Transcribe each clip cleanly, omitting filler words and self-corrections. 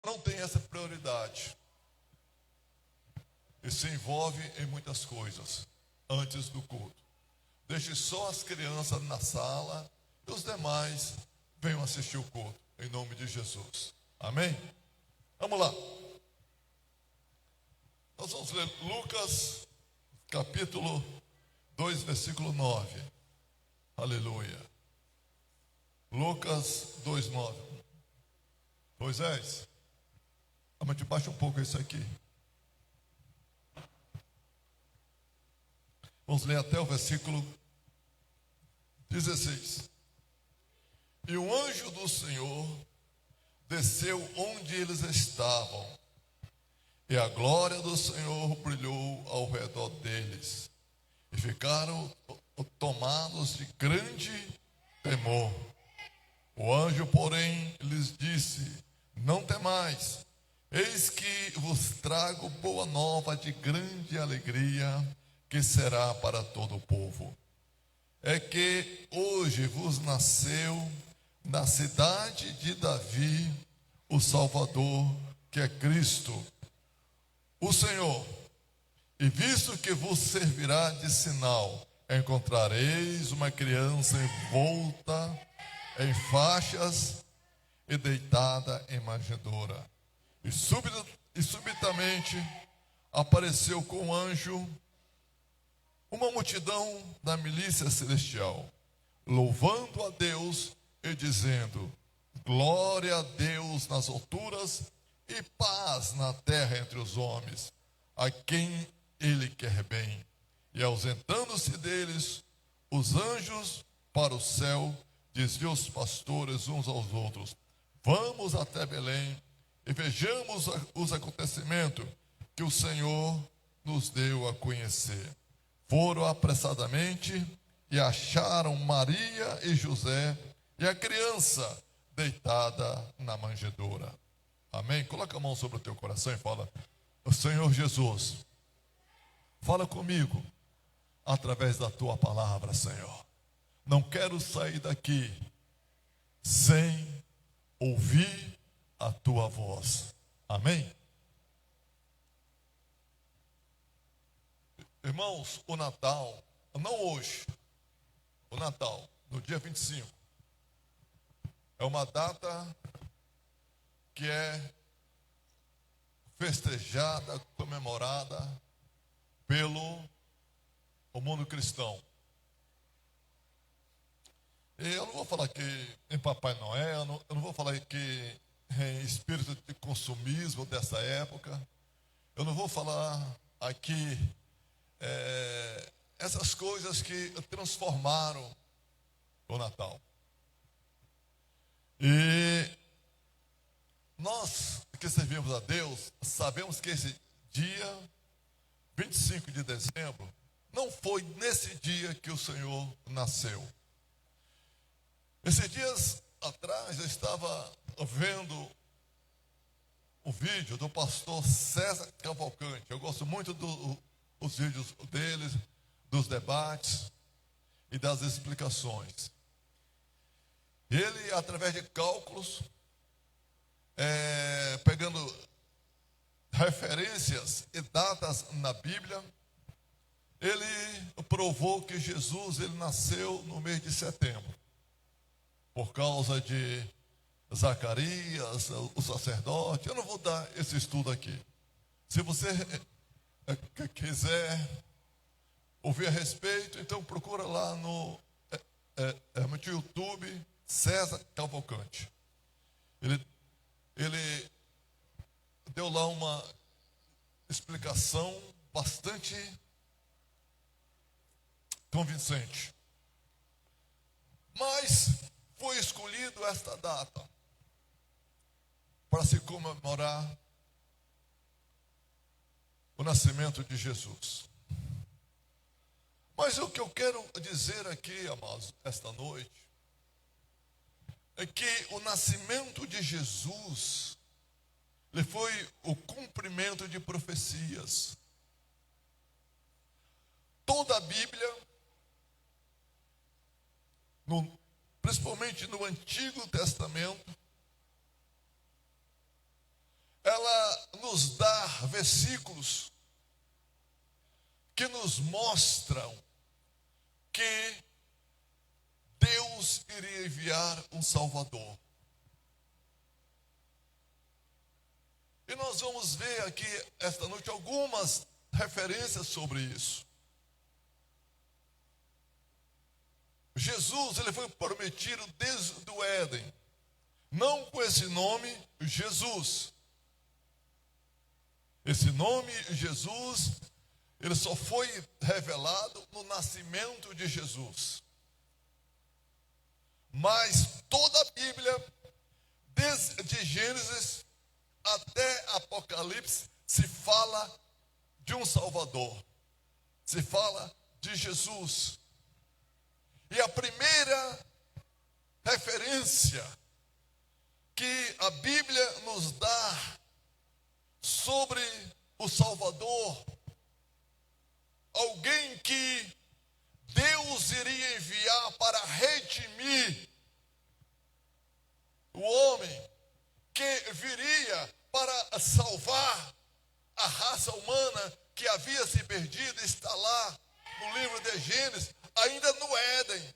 não tem essa prioridade e se envolve em muitas coisas antes do culto. Deixe só as crianças na sala e os demais venham assistir o culto, em nome de Jesus. Amém? Vamos lá. Nós vamos ler Lucas, capítulo 2, versículo 9. Aleluia. Lucas 2, 9. Moisés, aumente baixa um pouco isso aqui. Vamos ler até o versículo 16. E o anjo do Senhor desceu onde eles estavam, e a glória do Senhor brilhou ao redor deles, e ficaram tomados de grande temor. O anjo, porém, lhes disse: não temais, eis que vos trago boa nova de grande alegria, que será para todo o povo. É que hoje vos nasceu na cidade de Davi o Salvador, que é Cristo, o Senhor. E visto que vos servirá de sinal, encontrareis uma criança envolta em faixas e deitada em manjedoura. E subitamente apareceu com o anjo uma multidão da milícia celestial, louvando a Deus e dizendo: glória a Deus nas alturas e paz na terra entre os homens, a quem Ele quer bem. E ausentando-se deles, os anjos para o céu, diziam os pastores uns aos outros: vamos até Belém e vejamos os acontecimentos que o Senhor nos deu a conhecer. Foram apressadamente e acharam Maria e José e a criança deitada na manjedoura. Amém? Coloca a mão sobre o teu coração e fala: Senhor Jesus, fala comigo através da tua palavra, Senhor. Não quero sair daqui sem ouvir a tua voz. Amém? Irmãos, o Natal, não hoje, o Natal, no dia 25, é uma data que é festejada, comemorada pelo mundo cristão. E eu não vou falar aqui em Papai Noel, eu não vou falar aqui em espírito de consumismo dessa época, eu não vou falar aqui essas coisas que transformaram o Natal. E nós que servimos a Deus, sabemos que esse dia 25 de dezembro não foi nesse dia que o Senhor nasceu. Esses dias atrás eu estava vendo um vídeo do pastor César Cavalcante. Eu gosto muito dos vídeos deles, dos debates e das explicações. Ele, através de cálculos, pegando referências e datas na Bíblia, ele provou que Jesus ele nasceu no mês de setembro, por causa de Zacarias, o sacerdote. Eu não vou dar esse estudo aqui. Se você quiser ouvir a respeito, então procura lá no YouTube, César Cavalcante. Ele deu lá uma explicação bastante convincente. Mas foi escolhido esta data para se comemorar o nascimento de Jesus. Mas o que eu quero dizer aqui, amados, esta noite, é que o nascimento de Jesus ele foi o cumprimento de profecias. Toda a Bíblia, principalmente no Antigo Testamento, nos dar versículos que nos mostram que Deus iria enviar um Salvador. E nós vamos ver aqui esta noite algumas referências sobre isso. Jesus, ele foi prometido desde o Éden, não com esse nome, Jesus. Esse nome, Jesus, ele só foi revelado no nascimento de Jesus. Mas toda a Bíblia, desde Gênesis até Apocalipse, se fala de um Salvador, se fala de Jesus. E a primeira referência que a Bíblia nos dá sobre o Salvador, alguém que Deus iria enviar para redimir o homem, que viria para salvar a raça humana que havia se perdido, está lá no livro de Gênesis, ainda no Éden.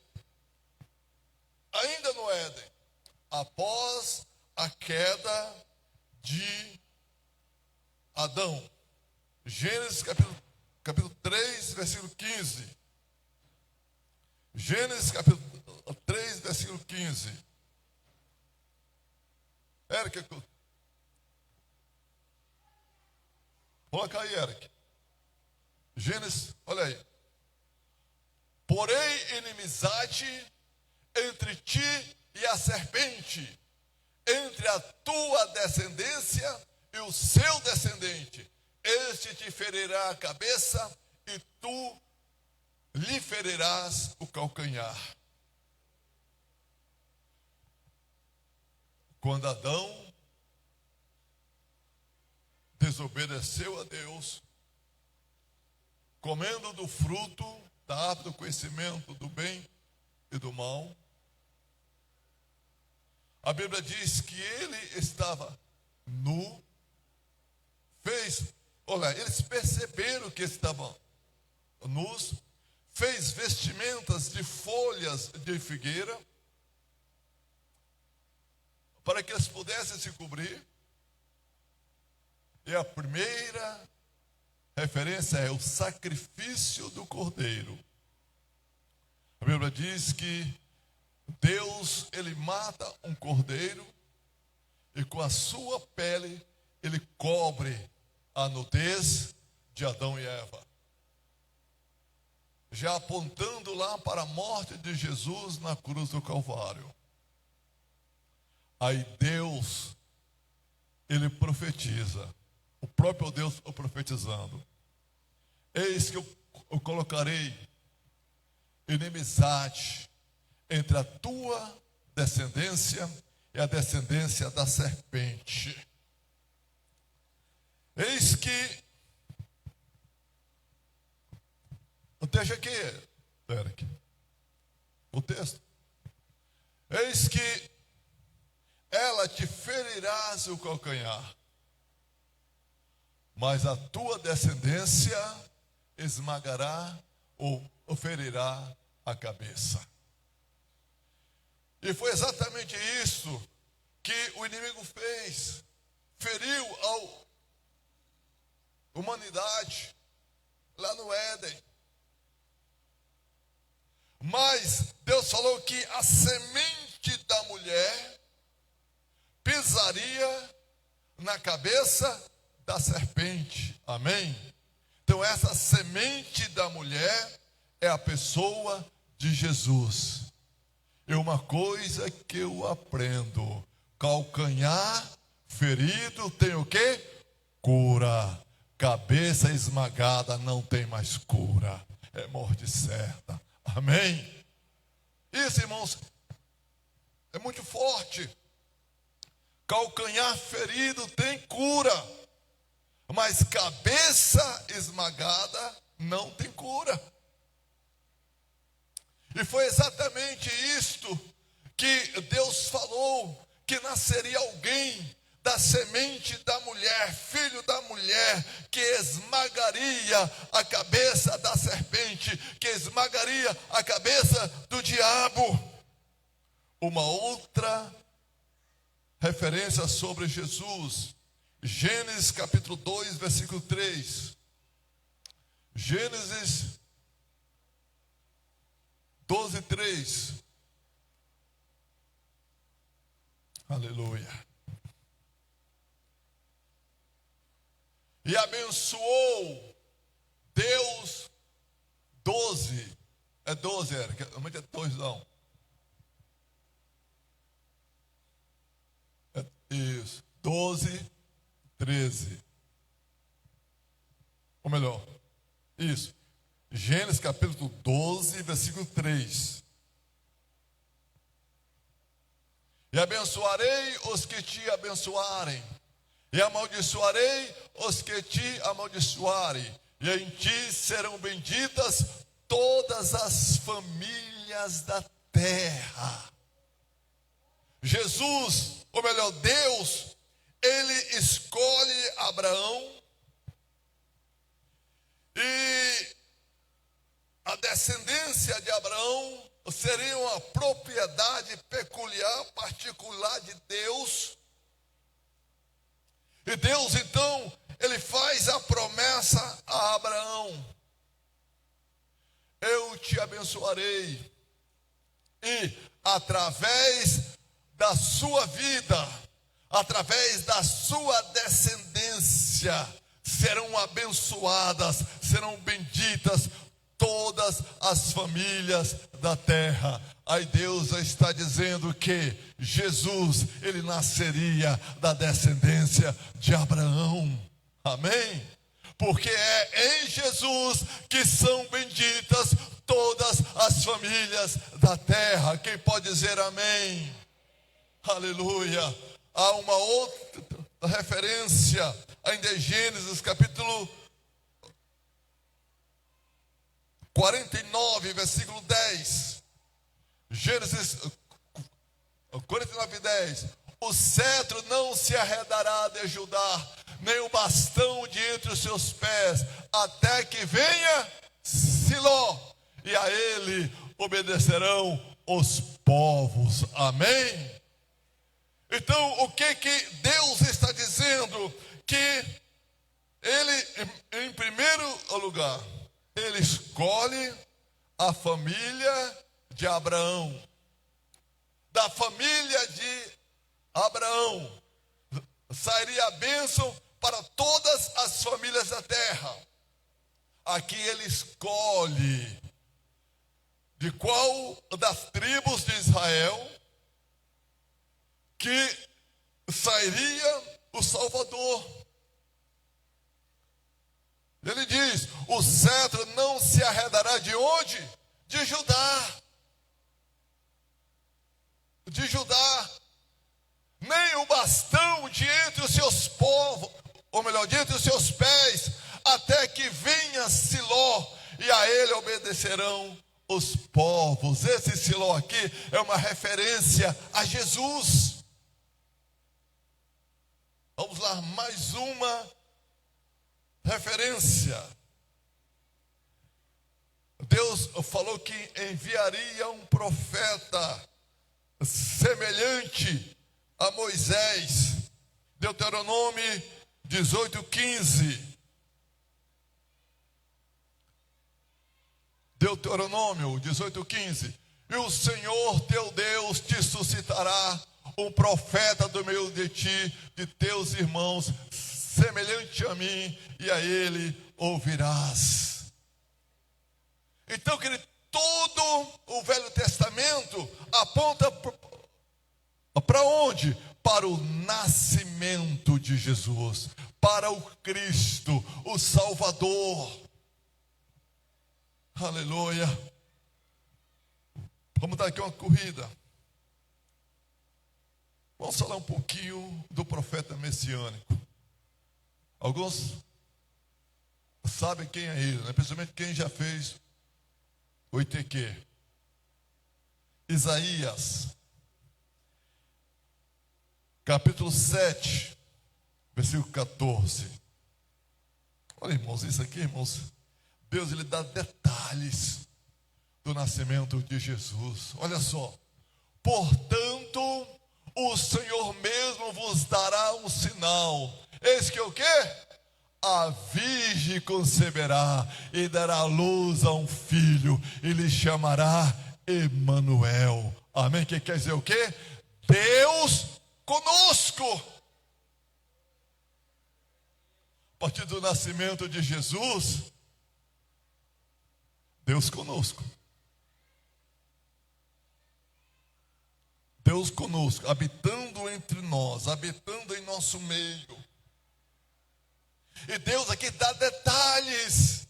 Ainda no Éden, após a queda de Adão. Gênesis capítulo 3, versículo 15. Gênesis capítulo 3, versículo 15. Eric, coloca aí, Eric. Gênesis, olha aí. Porém, inimizade entre ti e a serpente, entre a tua descendência e o seu descendente. Este te ferirá a cabeça e tu lhe ferirás o calcanhar. Quando Adão desobedeceu a Deus, comendo do fruto da árvore do conhecimento do bem e do mal, a Bíblia diz que ele estava nu, eles perceberam que estavam nus, fez vestimentas de folhas de figueira, para que eles pudessem se cobrir. E a primeira referência é o sacrifício do cordeiro. A Bíblia diz que Deus, ele mata um cordeiro e com a sua pele ele cobre a nudez de Adão e Eva, já apontando lá para a morte de Jesus na cruz do Calvário. Aí Deus, ele profetiza, o próprio Deus profetizando: eis que eu colocarei inimizade entre a tua descendência e a descendência da serpente. Eis que, deixa aqui, Eric, o texto. Eis que ela te ferirás o calcanhar, mas a tua descendência esmagará ou ferirá a cabeça. E foi exatamente isso que o inimigo fez. Feriu a humanidade lá no Éden. Mas Deus falou que a semente da mulher pisaria na cabeça da serpente. Amém? Então essa semente da mulher é a pessoa de Jesus. E uma coisa que eu aprendo: calcanhar ferido tem o quê? Cura. Cabeça esmagada não tem mais cura. É morte certa. Amém? Isso, irmãos, é muito forte. Calcanhar ferido tem cura, mas cabeça esmagada não tem cura. E foi exatamente isto que Deus falou, que nasceria alguém da semente da mulher, filho da que esmagaria a cabeça da serpente, que esmagaria a cabeça do diabo. Uma outra referência sobre Jesus, Gênesis capítulo 2, versículo 3. Gênesis 12, 3. Aleluia. E abençoou Deus 12. É 12, Érica. Não é 2, não. Isso. 12, 13. Ou melhor, isso. Gênesis capítulo 12, versículo 3. E abençoarei os que te abençoarem, e amaldiçoarei os que te amaldiçoarem, e em ti serão benditas todas as famílias da terra. Jesus, ou melhor, Deus, ele escolhe Abraão, e a descendência de Abraão seria uma propriedade peculiar, particular de Deus. E Deus, então, ele faz a promessa a Abraão: eu te abençoarei, e através da sua vida, através da sua descendência, serão abençoadas, serão benditas todas as famílias da terra. Aí Deus está dizendo que Jesus, ele nasceria da descendência de Abraão. Amém? Porque é em Jesus que são benditas todas as famílias da terra. Quem pode dizer amém? Aleluia. Há uma outra referência ainda em Gênesis capítulo 49, versículo 10. Gênesis 49, 10. O cetro não se arredará de Judá, nem o bastão de entre os seus pés, até que venha Siló, e a ele obedecerão os povos. Amém? Então, o que Deus está dizendo? Que ele, em primeiro lugar, ele escolhe a família de Abraão. Da família de Abraão sairia a bênção para todas as famílias da terra. Aqui ele escolhe de qual das tribos de Israel que sairia o Salvador. Ele diz: o cetro não se arredará de onde? De Judá. De Judá. Nem o bastão de entre os seus povos, ou melhor, de entre os seus pés, até que venha Siló, e a ele obedecerão os povos. Esse Siló aqui é uma referência a Jesus. Vamos lá, mais uma referência. Deus falou que enviaria um profeta semelhante a Moisés. Deuteronômio 18:15. Deuteronômio 18:15. E o Senhor teu Deus te suscitará um profeta do meio de ti, de teus irmãos, semelhante a mim, e a ele ouvirás. Então, querido, todo o Velho Testamento aponta para onde? Para o nascimento de Jesus, para o Cristo, o Salvador. Aleluia. Vamos dar aqui uma corrida. Vamos falar um pouquinho do profeta messiânico. Alguns sabem quem é ele, né? Principalmente quem já fez o ITQ. Isaías, capítulo 7, versículo 14. Olha, irmãos, isso aqui, irmãos, Deus, ele dá detalhes do nascimento de Jesus. Olha só. Portanto, o Senhor mesmo vos dará um sinal. Eis que o quê? A virgem conceberá e dará luz a um filho, e lhe chamará Emanuel. Amém? Que quer dizer o quê? Deus conosco. A partir do nascimento de Jesus, Deus conosco. Deus conosco, habitando entre nós, habitando em nosso meio. E Deus aqui dá detalhes,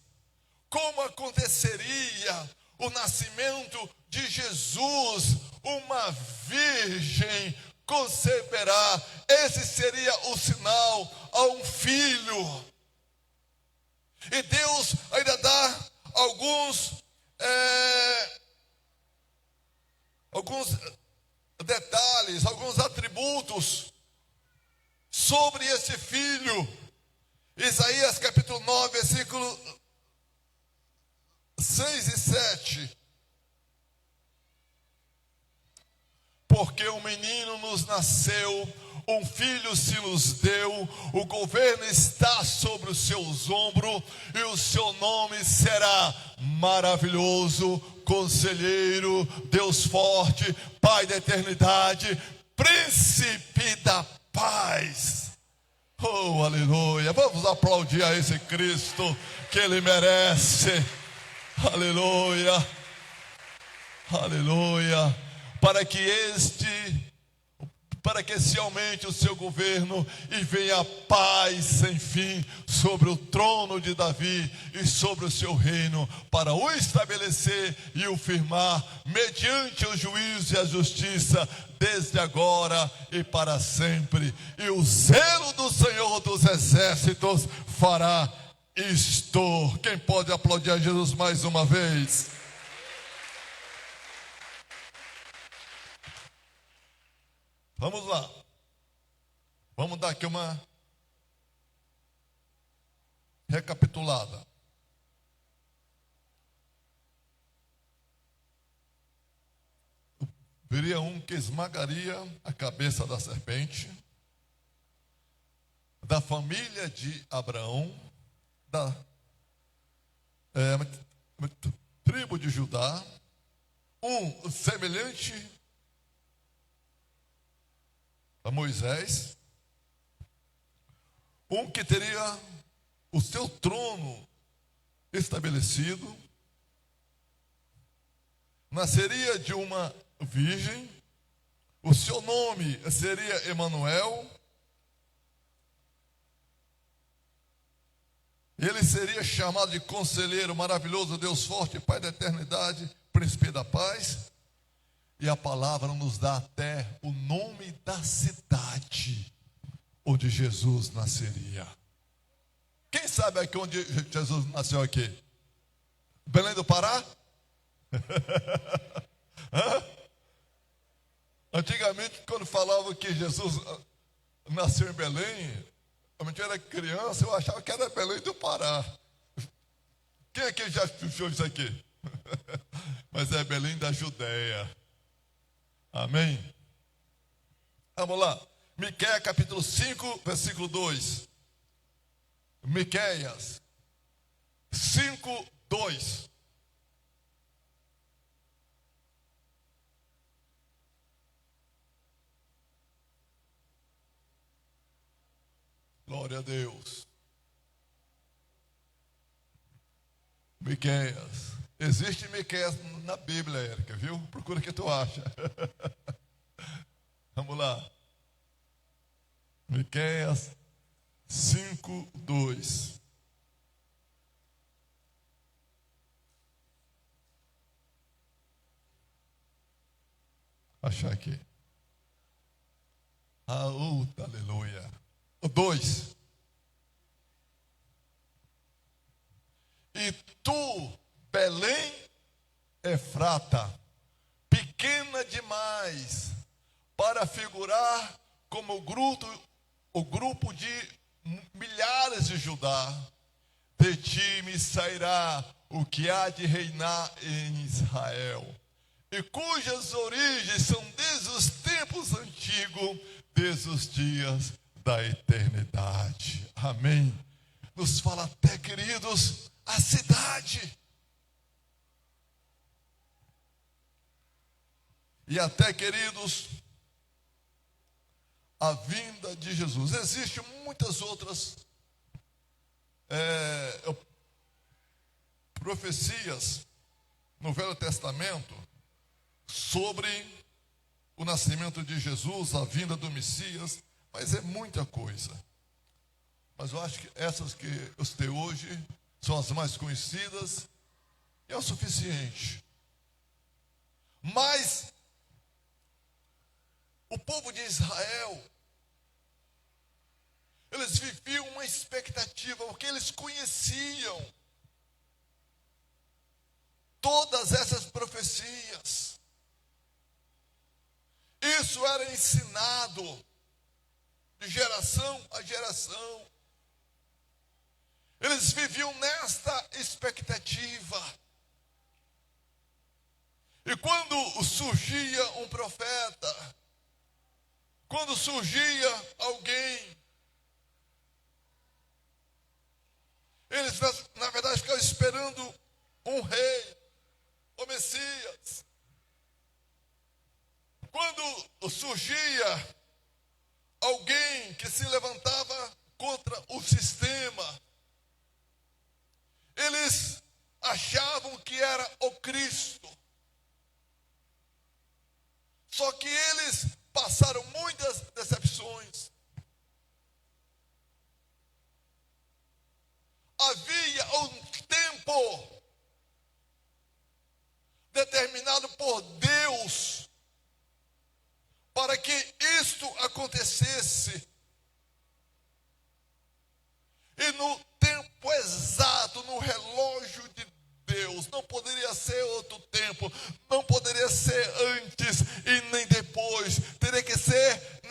como aconteceria o nascimento de Jesus. Uma virgem conceberá, esse seria o sinal a um filho. E Deus ainda dá alguns detalhes, alguns atributos sobre esse filho. Isaías capítulo 9, versículo 6 e 7. Porque um menino nos nasceu, um filho se nos deu, o governo está sobre os seus ombros, e o seu nome será Maravilhoso, Conselheiro, Deus Forte, Pai da Eternidade, Príncipe da Paz. Oh, aleluia. Vamos aplaudir a esse Cristo que Ele merece. Aleluia. Aleluia. Para que se aumente o seu governo e venha a paz sem fim sobre o trono de Davi e sobre o seu reino, para o estabelecer e o firmar mediante o juízo e a justiça, desde agora e para sempre. E o zelo do Senhor dos Exércitos fará isto. Quem pode aplaudir a Jesus mais uma vez? Vamos lá. Vamos dar aqui uma recapitulada. Viria um que esmagaria a cabeça da serpente, da família de Abraão, da tribo de Judá, um semelhante a Moisés, um que teria o seu trono estabelecido, nasceria de uma virgem, o seu nome seria Emanuel, ele seria chamado de Conselheiro, Maravilhoso, Deus Forte, Pai da Eternidade, Príncipe da Paz. E a palavra nos dá até o nome da cidade onde Jesus nasceria. Quem sabe aqui onde Jesus nasceu aqui? Belém do Pará? Antigamente, quando falavam que Jesus nasceu em Belém, quando eu era criança, eu achava que era Belém do Pará. Quem aqui já puxou isso aqui? Mas é Belém da Judéia. Amém? Vamos lá. Miqueias capítulo 5, versículo 2. Miqueias 5, 2. Glória a Deus. Miqueias. Existe Miqueias na Bíblia, Érica, viu? Procura que tu acha. Vamos lá. Miqueias 5, 2. Achar aqui. Aleluia. O 2. E tu, Belém Efrata, pequena demais para figurar como o grupo de milhares de Judá, de ti me sairá o que há de reinar em Israel, e cujas origens são desde os tempos antigos, desde os dias da eternidade. Amém. Nos fala até, queridos, a cidade. E até, queridos, a vinda de Jesus. Existem muitas outras profecias no Velho Testamento sobre o nascimento de Jesus, a vinda do Messias, mas é muita coisa. Mas eu acho que essas que eu citei hoje são as mais conhecidas e é o suficiente. Mas o povo de Israel, eles viviam uma expectativa, porque eles conheciam todas essas profecias. Isso era ensinado de geração a geração. Eles viviam nesta expectativa. E quando surgia um profeta, quando surgia alguém, eles na verdade ficavam esperando um rei, o Messias. Quando surgia alguém que se levantava contra o sistema, eles achavam que era o Cristo. Só que eles passaram muitas decepções. Havia um tempo determinado por Deus para que isto acontecesse. E no tempo exato, no relógio de Deus, não poderia ser outro tempo, não poderia ser antes e nem depois, teria que ser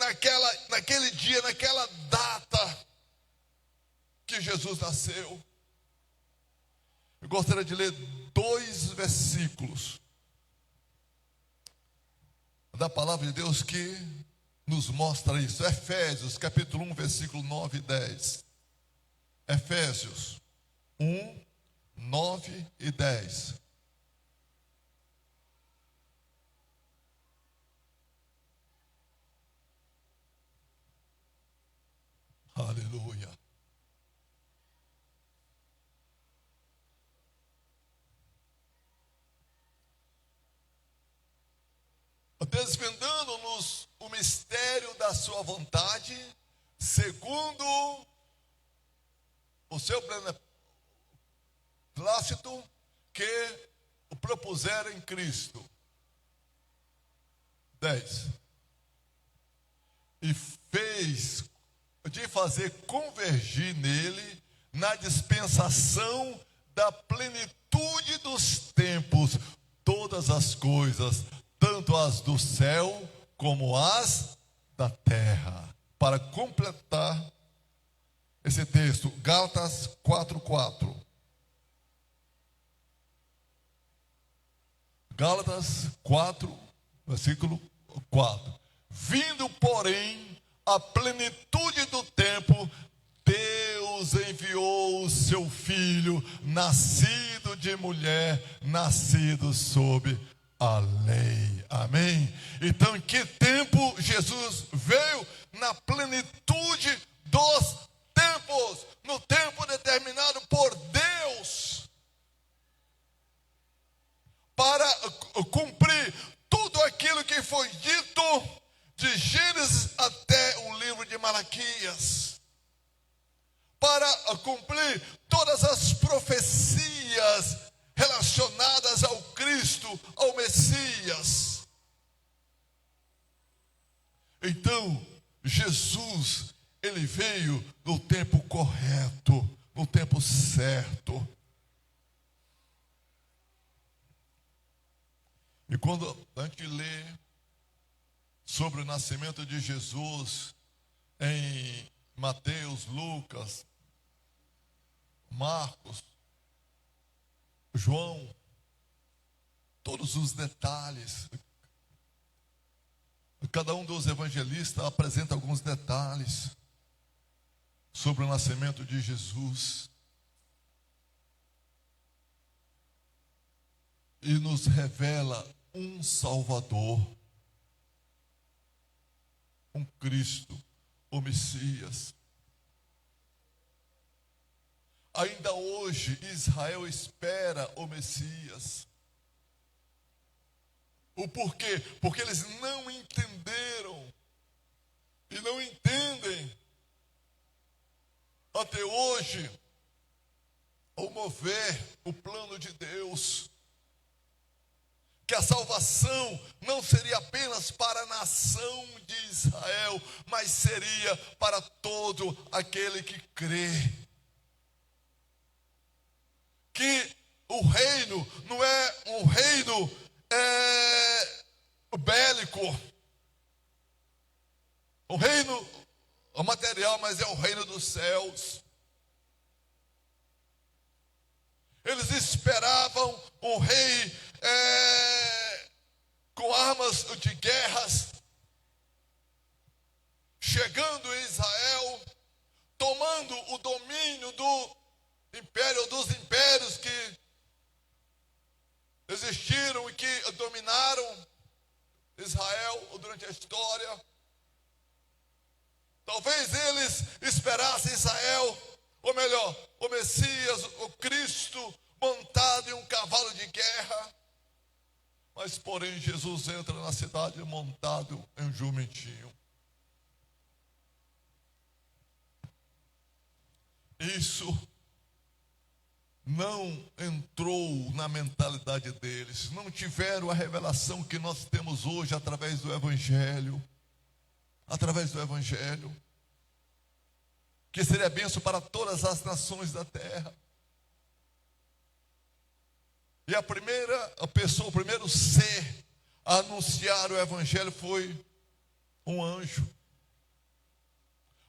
naquele dia, naquela data que Jesus nasceu. Eu gostaria de ler 2 versículos da palavra de Deus que nos mostra isso. Efésios, capítulo 1, versículo 9 e 10. Efésios 1, 9 e 10. Aleluia. Desvendando-nos o mistério da sua vontade, segundo o seu beneplácito que o propuseram em Cristo. 10. E fez de fazer convergir nele, na dispensação da plenitude dos tempos, todas as coisas, tanto as do céu como as da terra. Para completar esse texto, Gálatas 4:4. Gálatas 4, versículo 4. Vindo, porém, a plenitude do tempo, Deus enviou o seu Filho, nascido de mulher, nascido sob a lei. Amém? Então, em que tempo Jesus veio? Na plenitude dos tempos, no tempo determinado por Deus, para cumprir tudo aquilo que foi dito de Gênesis até o livro de Malaquias, para cumprir todas as profecias relacionadas ao Cristo, ao Messias. Então, Jesus, ele veio no tempo correto, no tempo certo. E quando a gente lê sobre o nascimento de Jesus em Mateus, Lucas, Marcos, João, todos os detalhes. Cada um dos evangelistas apresenta alguns detalhes sobre o nascimento de Jesus. E nos revela um Salvador, um Cristo, o Messias. Ainda hoje Israel espera o Messias. O porquê? Porque eles não entenderam e não entendem até hoje o mover, o plano de Deus. Que a salvação não seria apenas para a nação de Israel, mas seria para todo aquele que crê. Que o reino não é um reino bélico, um reino material, mas é o reino dos céus. Eles esperavam um rei com armas de guerras, chegando em Israel, tomando o domínio do império, dos impérios que existiram e que dominaram Israel durante a história. Talvez eles esperassem Israel, ou melhor, o Messias, o Cristo, montado em um cavalo de guerra. Mas, porém, Jesus entra na cidade montado em um jumentinho. Isso não entrou na mentalidade deles. Não tiveram a revelação que nós temos hoje através do Evangelho. Através do Evangelho. Que seria bênção para todas as nações da terra. E a primeira pessoa, o primeiro ser a anunciar o Evangelho foi um anjo.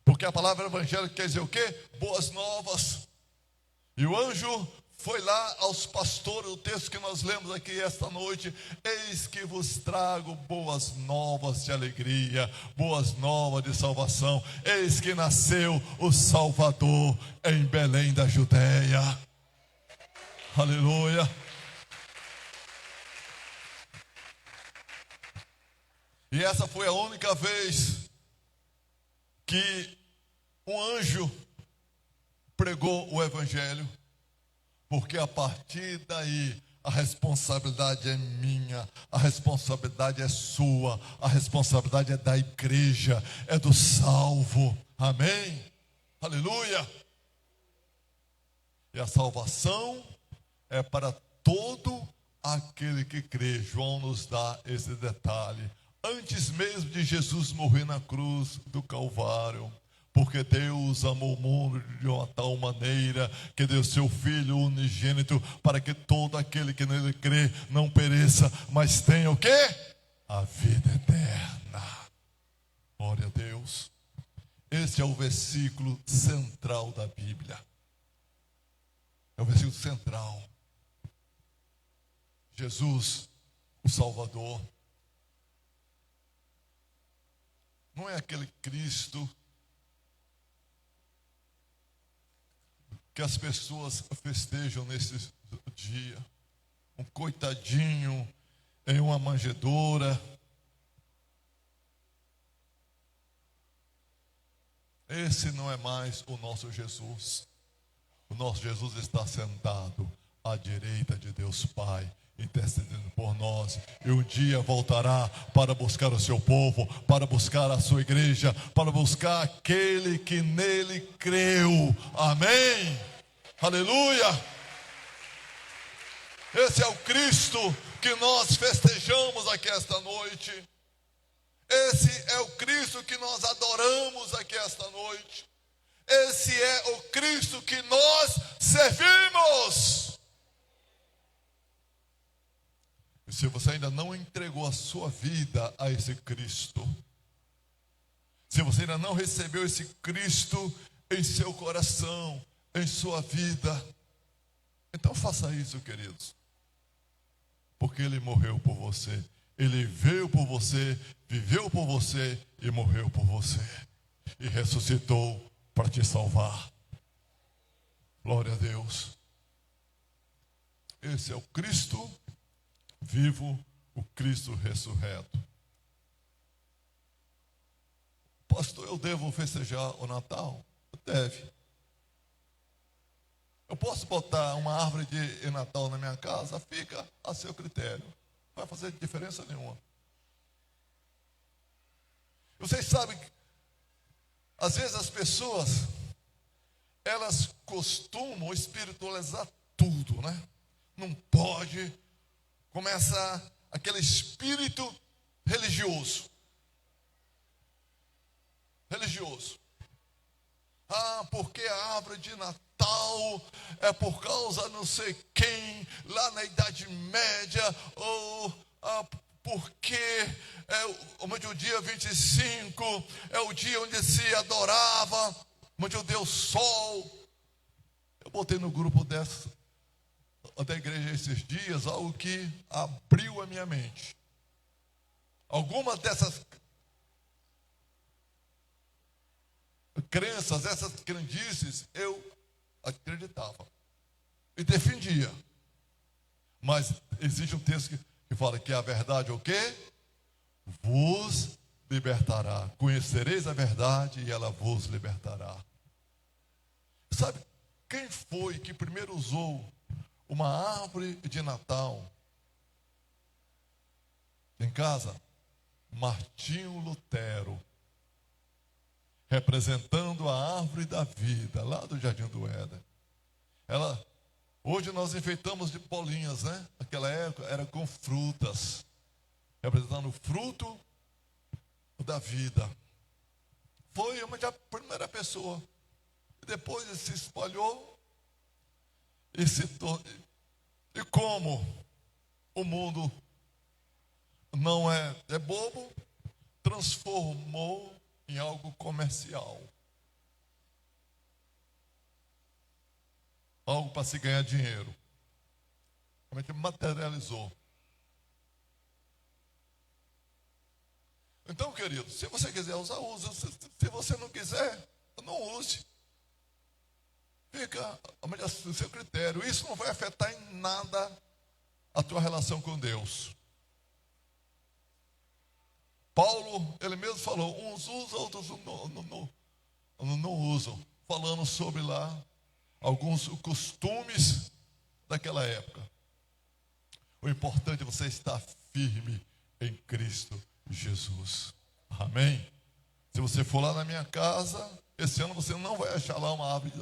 Porque a palavra evangelho quer dizer o quê? Boas novas. E o anjo foi lá aos pastores, o texto que nós lemos aqui esta noite: eis que vos trago boas novas de alegria, boas novas de salvação. Eis que nasceu o Salvador em Belém da Judeia. Aleluia. E essa foi a única vez que um anjo pregou o Evangelho, porque a partir daí a responsabilidade é minha, a responsabilidade é sua, a responsabilidade é da igreja, é do salvo. Amém? Aleluia! E a salvação é para todo aquele que crê. João nos dá esse detalhe. Antes mesmo de Jesus morrer na cruz do Calvário, porque Deus amou o mundo de uma tal maneira que deu seu Filho unigênito, para que todo aquele que nele crê não pereça, mas tenha o quê? A vida eterna. Glória a Deus. Esse é o versículo central da Bíblia. É o versículo central. Jesus, o Salvador, não é aquele Cristo que as pessoas festejam nesse dia, um coitadinho em uma manjedoura. Esse não é mais o nosso Jesus. O nosso Jesus está sentado à direita de Deus Pai, intercedendo por nós, e um dia voltará para buscar o seu povo, para buscar a sua igreja, para buscar aquele que nele creu. Amém? Aleluia! Esse é o Cristo que nós festejamos aqui esta noite. Esse é o Cristo que nós adoramos aqui esta noite. Esse é o Cristo que nós servimos. E se você ainda não entregou a sua vida a esse Cristo, se você ainda não recebeu esse Cristo em seu coração, em sua vida. Então faça isso, queridos. Porque Ele morreu por você. Ele veio por você, viveu por você e morreu por você. E ressuscitou para te salvar. Glória a Deus. Esse é o Cristo vivo, o Cristo ressurreto. Pastor, eu devo festejar o Natal? Deve. Eu posso botar uma árvore de Natal na minha casa? Fica a seu critério. Não vai fazer diferença nenhuma. Vocês sabem que às vezes as pessoas, elas costumam espiritualizar tudo, né? Não pode. Começa aquele espírito religioso. Ah, porque a árvore de Natal é por causa não sei quem, lá na Idade Média, ou porque onde o dia 25 é o dia onde se adorava, onde deu sol. Eu botei no grupo da igreja esses dias algo que abriu a minha mente. Algumas dessas crenças, essas crendices, eu acreditava e defendia. Mas existe um texto que fala que a verdade é o quê? Vos libertará. Conhecereis a verdade e ela vos libertará. Sabe quem foi que primeiro usou uma árvore de Natal em casa? Martinho Lutero, representando a árvore da vida, lá do Jardim do Éden. Hoje nós enfeitamos de bolinhas, né? Naquela época era com frutas, representando o fruto da vida. Foi uma primeira pessoa. E depois ele se espalhou e como o mundo não é bobo, transformou em algo comercial. Algo para se ganhar dinheiro. Realmente materializou. Então, querido, se você quiser usar, usa. Se você não quiser, não use. Fica ao seu critério. Isso não vai afetar em nada a tua relação com Deus. Paulo, ele mesmo falou, uns usam, outros não usam. Falando sobre lá alguns costumes daquela época. O importante é você estar firme em Cristo Jesus. Amém? Se você for lá na minha casa, esse ano você não vai achar lá uma árvore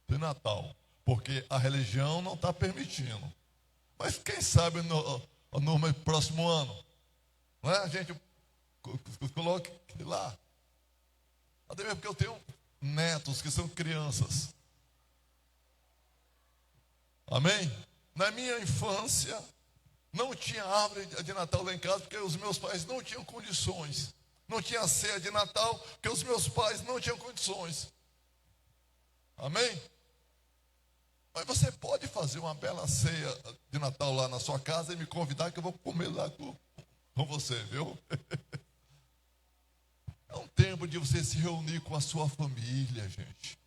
de Natal, porque a religião não está permitindo. Mas quem sabe no próximo ano, não é? A gente coloque lá. Até mesmo porque eu tenho netos que são crianças. Amém? Na minha infância, não tinha árvore de Natal lá em casa, porque os meus pais não tinham condições. Não tinha ceia de Natal, porque os meus pais não tinham condições. Amém? Mas você pode fazer uma bela ceia de Natal lá na sua casa e me convidar, que eu vou comer lá com você, viu? É um tempo de você se reunir com a sua família, gente.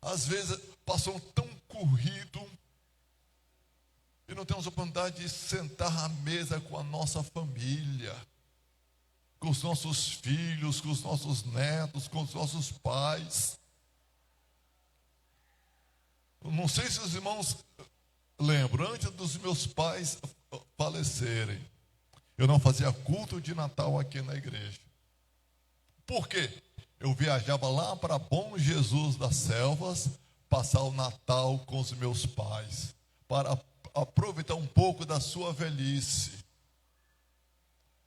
Às vezes passam tão corrido e não temos a oportunidade de sentar à mesa com a nossa família, com os nossos filhos, com os nossos netos, com os nossos pais. Eu não sei se os irmãos lembram, antes dos meus pais falecerem, eu não fazia culto de Natal aqui na igreja. Por quê? Eu viajava lá para Bom Jesus das Selvas, passar o Natal com os meus pais, para aproveitar um pouco da sua velhice.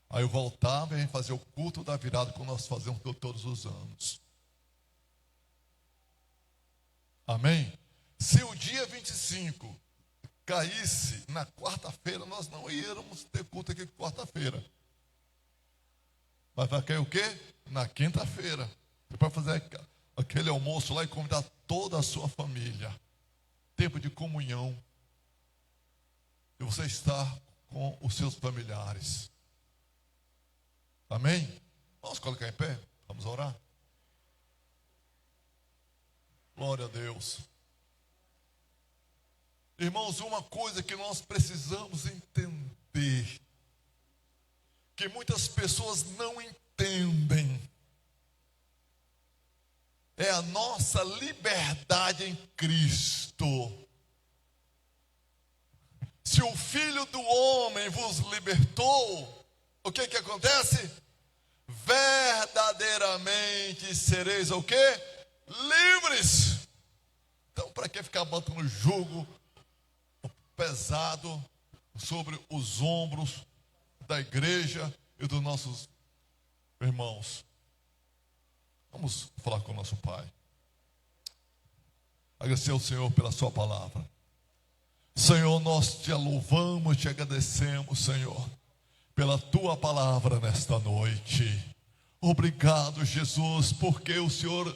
Aí eu voltava e a gente fazia o culto da virada, como nós fazemos todos os anos. Amém? Se o dia 25 caísse na quarta-feira, nós não íamos ter culto aqui quarta-feira. Mas vai cair o quê? Na quinta-feira. Você pode fazer aquele almoço lá e convidar toda a sua família. Tempo de comunhão. E você estar com os seus familiares. Amém? Vamos colocar em pé? Vamos orar? Glória a Deus. Irmãos, uma coisa que nós precisamos entender, que muitas pessoas não entendem, é a nossa liberdade em Cristo. Se o Filho do Homem vos libertou, o que acontece? Verdadeiramente sereis o quê? Livres. Então, para que ficar botando jugo pesado sobre os ombros da igreja e dos nossos irmãos? Vamos falar com o nosso Pai. Agradecer ao Senhor pela sua palavra. Senhor, nós te louvamos, te agradecemos, Senhor, pela tua palavra nesta noite. Obrigado, Jesus, porque o Senhor